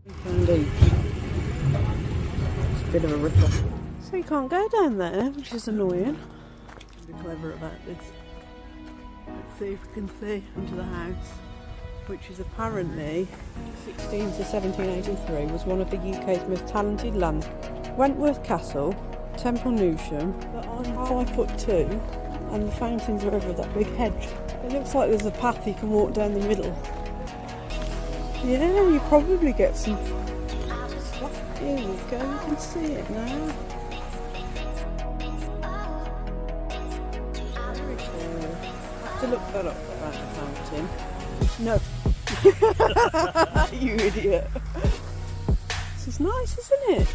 Indeed. It's a bit of a rip-off. So you can't go down there, which is annoying. Be clever about this. Let's see if we can see into the house, which is apparently 16 to 1783 was one of the UK's most talented lands. Wentworth Castle, Temple Newsham, but I'm 5'2", and the fountains are over that big hedge. It looks like there's a path you can walk down the middle. Yeah, you probably get some stuff. Here we go, you can see it now. Very cool. I have to look that up about the fountain. No. You idiot. This is nice, isn't it?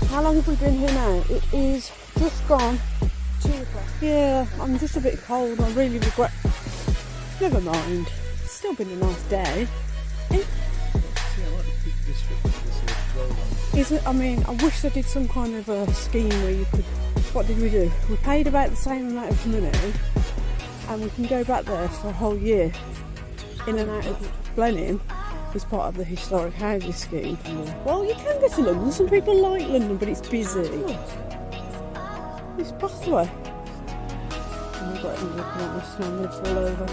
How long have we been here now? It is just gone 2 o'clock. Yeah, I'm just a bit cold. I really regret. Never mind. It's still been a nice day. Is it? I mean, I wish they did some kind of a scheme where you could. What did we do? We paid about the same amount of money, and we can go back there for a whole year, in and out of Blenheim, as part of the historic housing scheme. Well, you can go to London. Some people like London, but it's busy. This pathway. Oh, I've got it looking at this now. I'm going to fall over.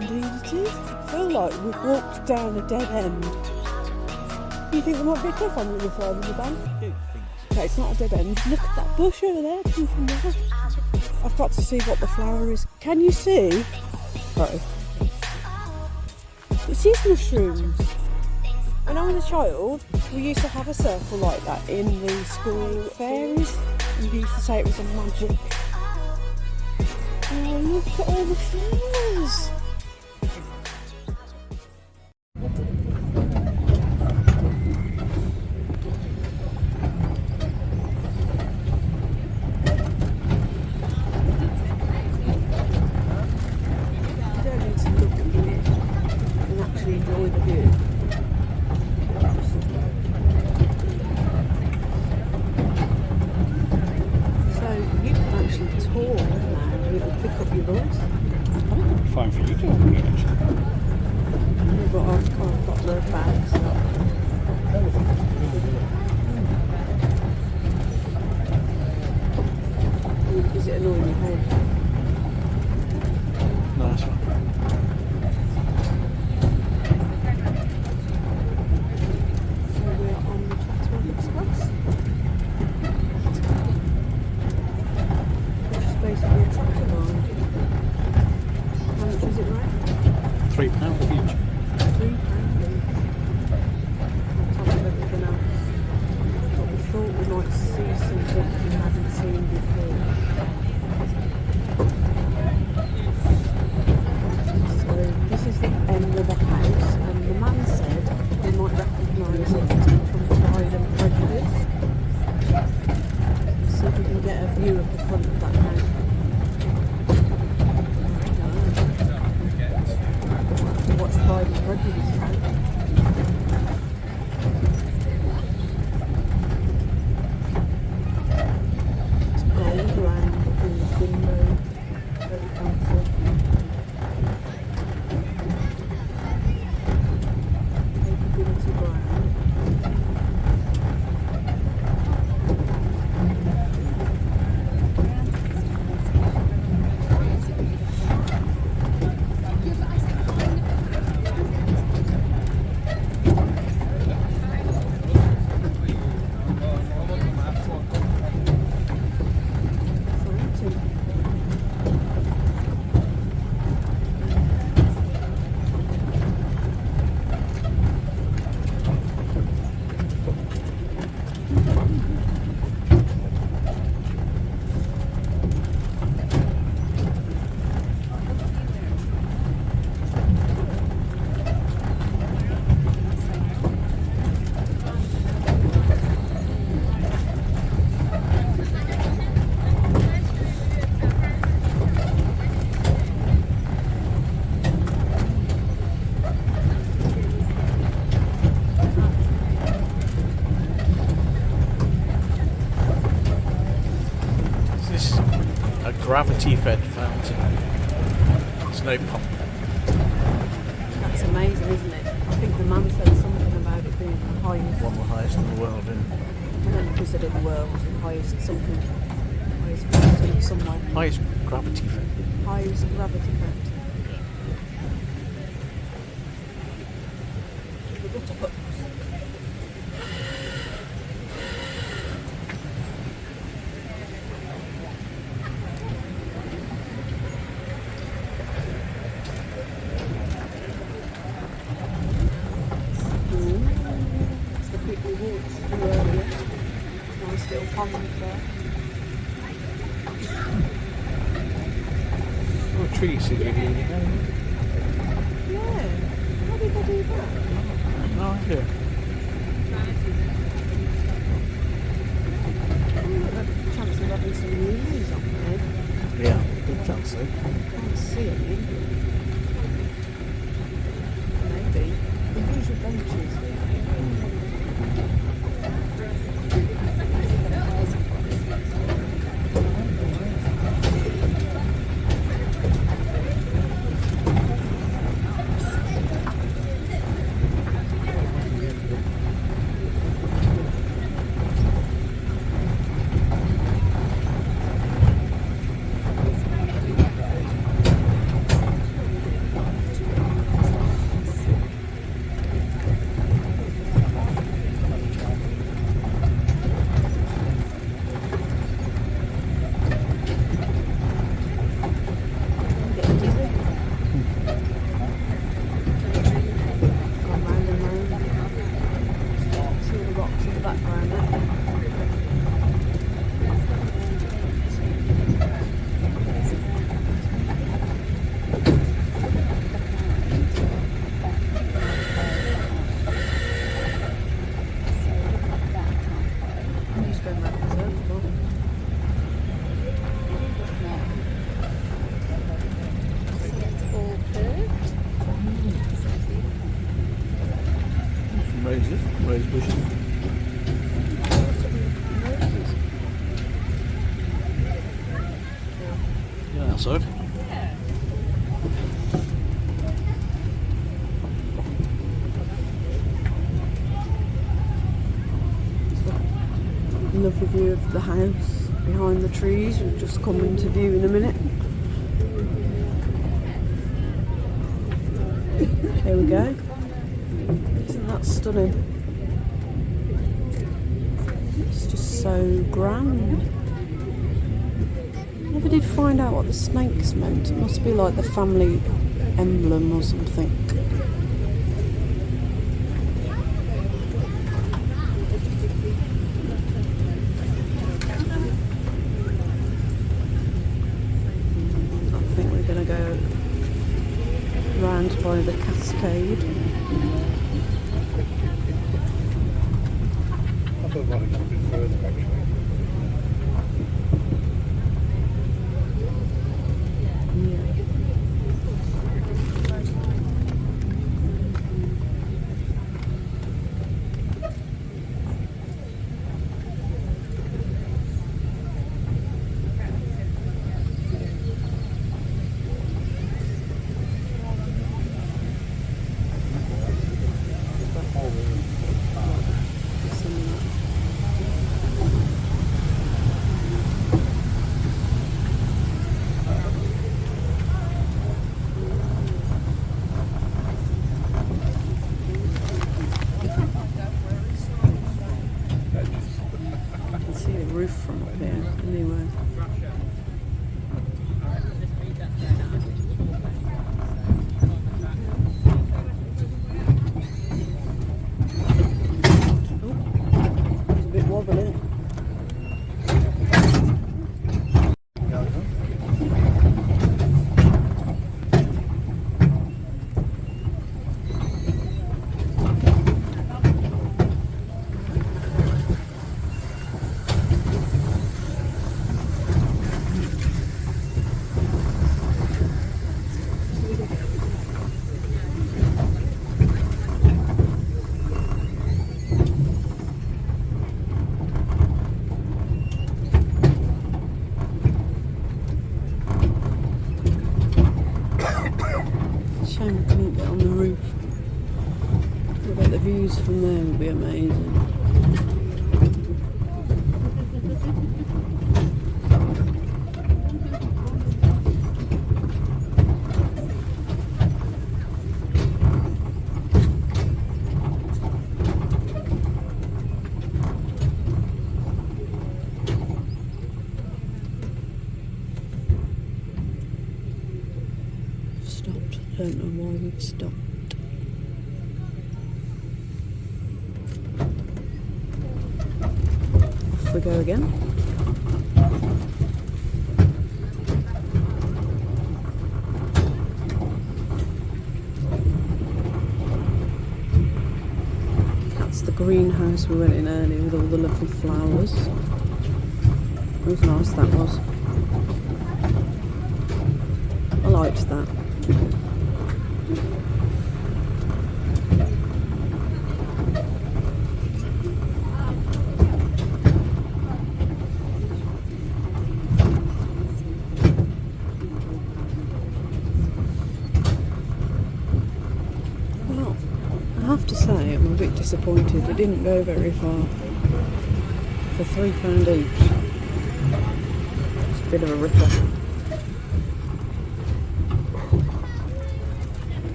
Indeed it is. I feel like we've walked down a dead end. You think there might be a cliff on the other side of the bank? I don't think so. Okay, it's not a dead end. Look at that bush over there. Come from there. I've got to see what the flower is. Can you see? Oh. It is mushrooms. When I was a child, we used to have a circle like that in the school fairies. And we used to say it was a magic. Oh, look at all the flowers. Enjoy the view. So you can actually tour now. You can pick up your voice. Fine for you to do, actually. Yeah, but I've got no bags. Is it annoying your head? Nice one. £3 each. £3 on top of everything else. But we thought we might see something we hadn't seen before. So this is the end of the house, and the man said we might recognise it from Pride and Prejudice. See if we can get a view of the front of that house. What's Pride and Prejudice about? It's gold around the window, very fancy. Capability brown. Gravity-fed fountain. There's no pump. That's It's amazing, isn't it? I think the man said something about it being the highest. One of the highest in the world, isn't it? I don't know if he said in the world, highest something, highest mountain somewhere. Highest gravity factor. Highest gravity factor. The buttercups. It's the bit we walked through earlier. Nice little pond there. Oh, trees seem to be leaning over. Yeah. How did they do that? No idea. A chance of having some news on there. Yeah, good chance though. Can't see any. Maybe. The usual benches. Rose bushes. Yeah, outside. Lovely view of the house behind the trees. We'll just come into view in a minute. There we go. Isn't that stunning? It's just so grand. Never did find out what the snakes meant. It must be like the family emblem or something. I think we're going to go round by the cascade. I thought I might have gone a bit further actually. Roof from up here anyway. It's a bit wobbly, isn't it? Shame we couldn't get on the roof. I bet the views from there would be amazing. Stopped. I don't know why we've stopped. Off we go again. That's the greenhouse we went in earlier with all the lovely flowers. It was nice, that was. I liked that. Well, I have to say I'm a bit disappointed. We didn't go very far for £3 each. It's a bit of a rip-off.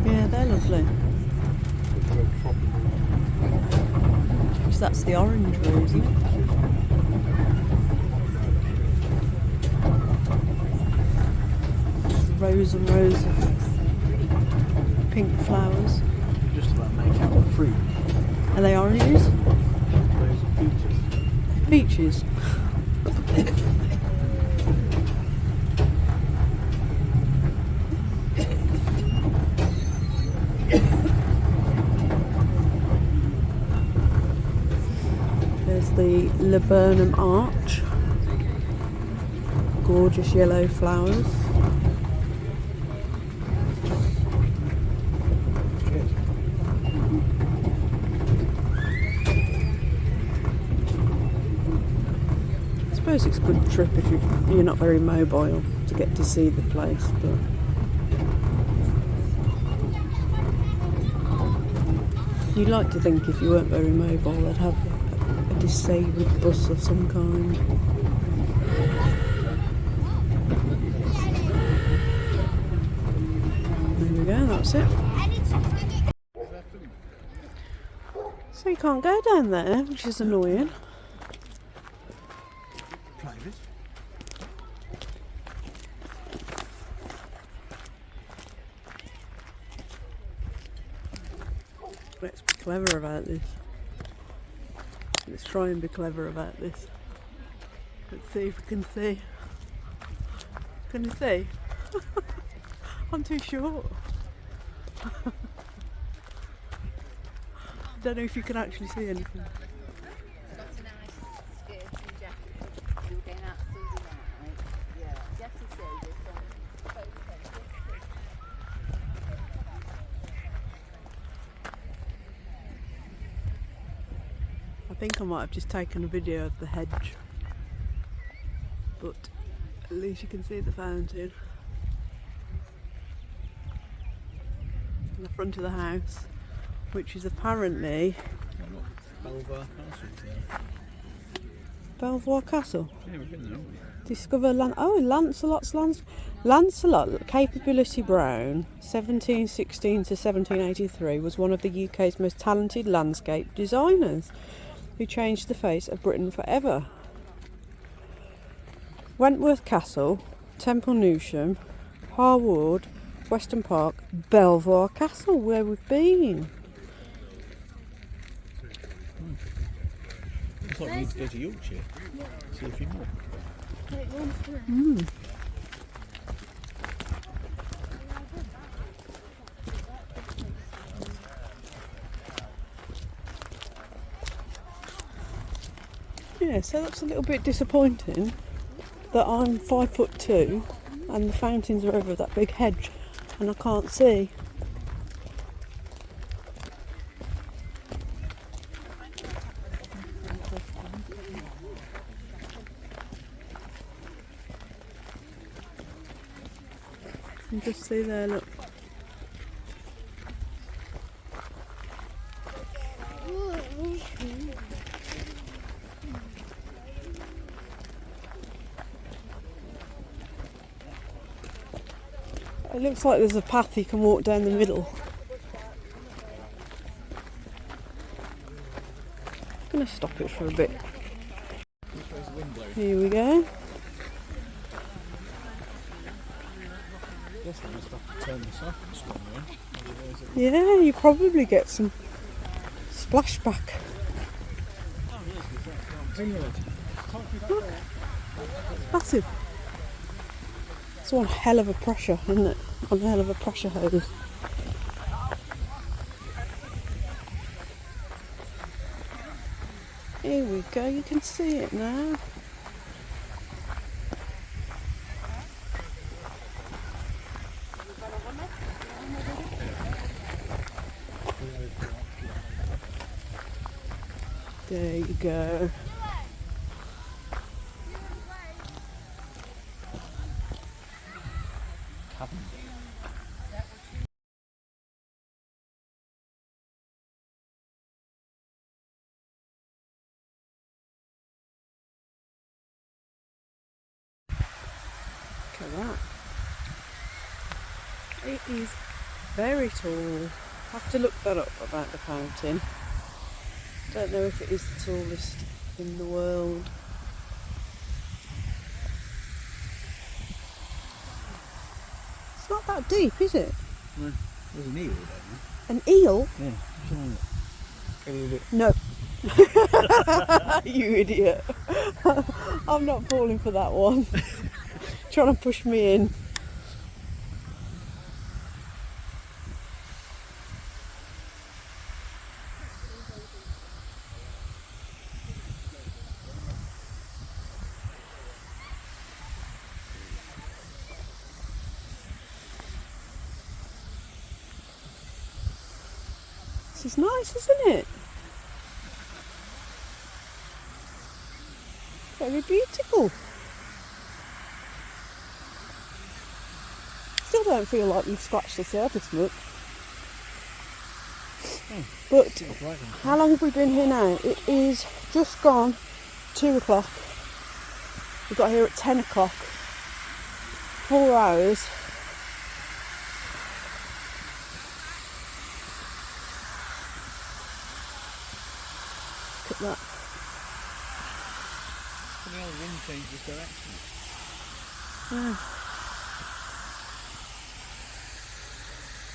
Yeah, they're lovely. So that's the orange row, isn't it? Rows and rows of pink flowers. Just about make out the fruit. Are they oranges? Those are peaches. Peaches. There's the laburnum arch. Gorgeous yellow flowers. I suppose it's a good trip if you're not very mobile to get to see the place, but you'd like to think if you weren't very mobile they'd have a disabled bus of some kind. There we go, that's it. So you can't go down there, which is annoying. Private. Let's be clever about this. Let's try and be clever about this. Let's see if we can see. Can you see? I'm too short. I don't know if you can actually see anything. I think I might have just taken a video of the hedge, but at least you can see the fountain in the front of the house, which is apparently Belvoir Castle. Yeah, we've been there, haven't we? Discover Lancelot Capability Brown, 1716 to 1783, was one of the UK's most talented landscape designers, who changed the face of Britain forever. Wentworth Castle, Temple Newsham, Harwood, Weston Park, Belvoir Castle, where we've been. Looks like we need to go to Yorkshire. See a few more. Yeah, so that's a little bit disappointing that I'm 5'2" and the fountains are over that big hedge and I can't see. You can just see there, look. It looks like there's a path you can walk down the middle. I'm going to stop it for a bit. Here we go. Yes, I just have to turn this off and swim in. Yeah, you probably get some splashback. Look, it's massive. It's one hell of a pressure, isn't it? One hell of a pressure hose. Here we go, you can see it now. There you go. Look at that. It is very tall. I have to look that up about the fountain. Don't know if it is the tallest in the world. It's not that deep, is it? No, there's an eel there. An eel? Yeah. No. You idiot. I'm not falling for that one. Trying to push me in. This is nice, isn't it? Very beautiful. Still don't feel like we've scratched the surface much. But how long have we been here now? It is just gone 2 o'clock. We got here at 10 o'clock. 4 hours. Look at that. The old wind changes direction. Yeah.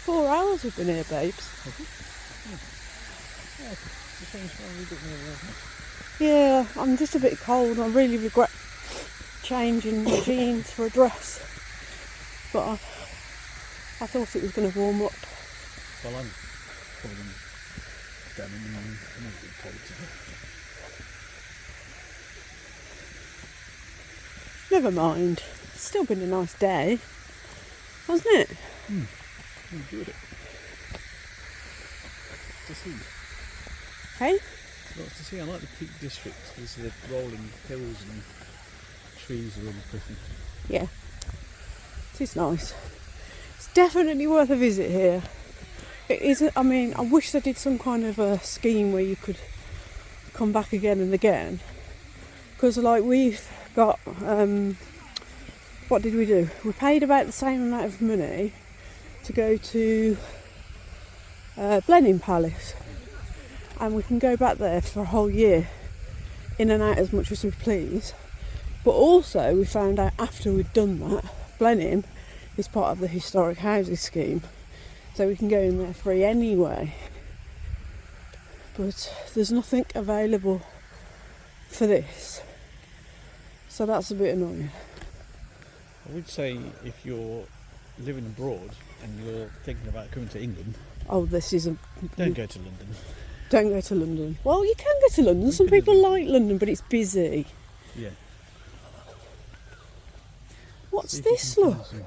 4 hours we've been here, babes. Yeah, I'm just a bit cold. I really regret changing my jeans for a dress, but I thought it was going to warm up. Well, I'm covered in denim and I'm a bit cold today. Never mind. It's still been a nice day, hasn't it? I enjoyed it. To see. Hey? Lots to see. I like the Peak District. There's the rolling hills and trees are really pretty. Yeah. It is nice. It's definitely worth a visit here. It is. I mean, I wish they did some kind of a scheme where you could come back again and again. Because, like, we've got. What did we do? We paid about the same amount of money to go to Blenheim Palace, and we can go back there for a whole year, in and out as much as we please. But also we found out after we'd done that, Blenheim is part of the historic housing scheme, so we can go in there free anyway. But there's nothing available for this, so that's a bit annoying. I would say if you're living abroad and you're thinking about coming to England, Oh, this isn't. don't go to London. Don't go to London. Well, you can go to London. Some people like London, but it's busy. Yeah. What's See if you this? can Look, find some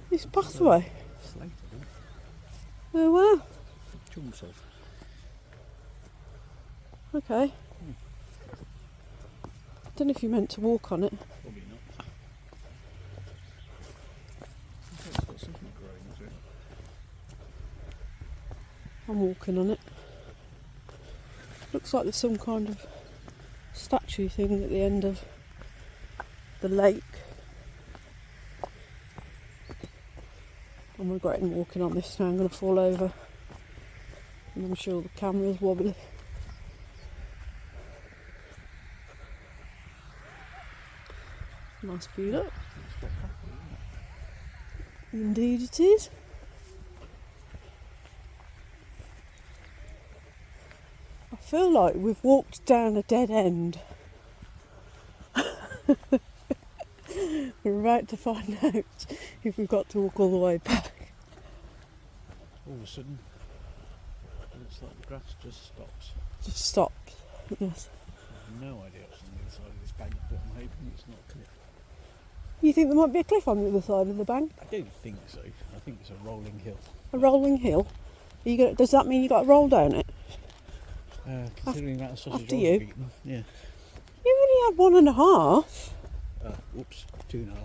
this pathway. slate, I think. Oh wow. Chunks of. Okay. Don't know if you meant to walk on it. Probably not. I'm walking on it. Looks like there's some kind of statue thing at the end of the lake. I'm regretting walking on this now. I'm going to fall over. And I'm sure the camera's wobbly. Nice view, look. Indeed it is. I feel like we've walked down a dead end. We're about to find out if we've got to walk all the way back. All of a sudden, it looks like the grass just stops. Just stopped, yes. I have no idea what's on the other side of this bank, but I'm hoping it's not a cliff. You think there might be a cliff on the other side of the bank? I don't think so. I think it's a rolling hill. A rolling hill? Does that mean you've got to roll down it? Considering that sausage after rolls you. I've eaten, yeah. You only had 1.5. Whoops, 2.5.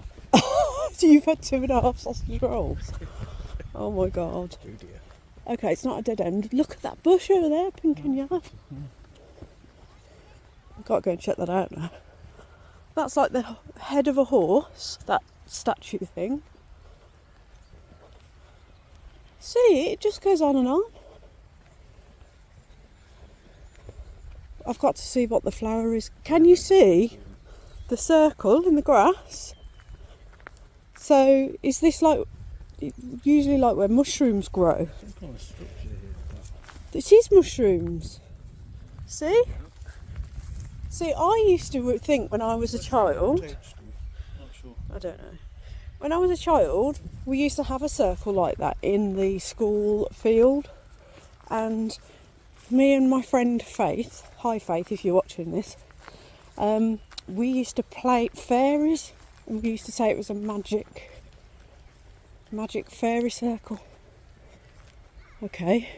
So you've had 2.5 sausage rolls? Oh my god. Oh dear. Okay, it's not a dead end. Look at that bush over there, pink and yellow. I've got to go and check that out now. That's like the head of a horse, that statue thing. See, it just goes on and on. I've got to see what the flower is. Can you see the circle in the grass? So is this like, usually like where mushrooms grow? Some kind of structure here. It is mushrooms. See? See, I used to think when I was a child, Not sure. I don't know. When I was a child, we used to have a circle like that in the school field, and me and my friend Faith, hi Faith if you're watching this, we used to play fairies, and we used to say it was a magic fairy circle. Okay.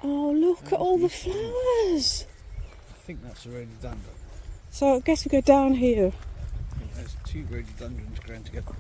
Oh, look at all the flowers. I think that's a rhododendron. So I guess we go down here. I think there's 2 rhododendrons growing together.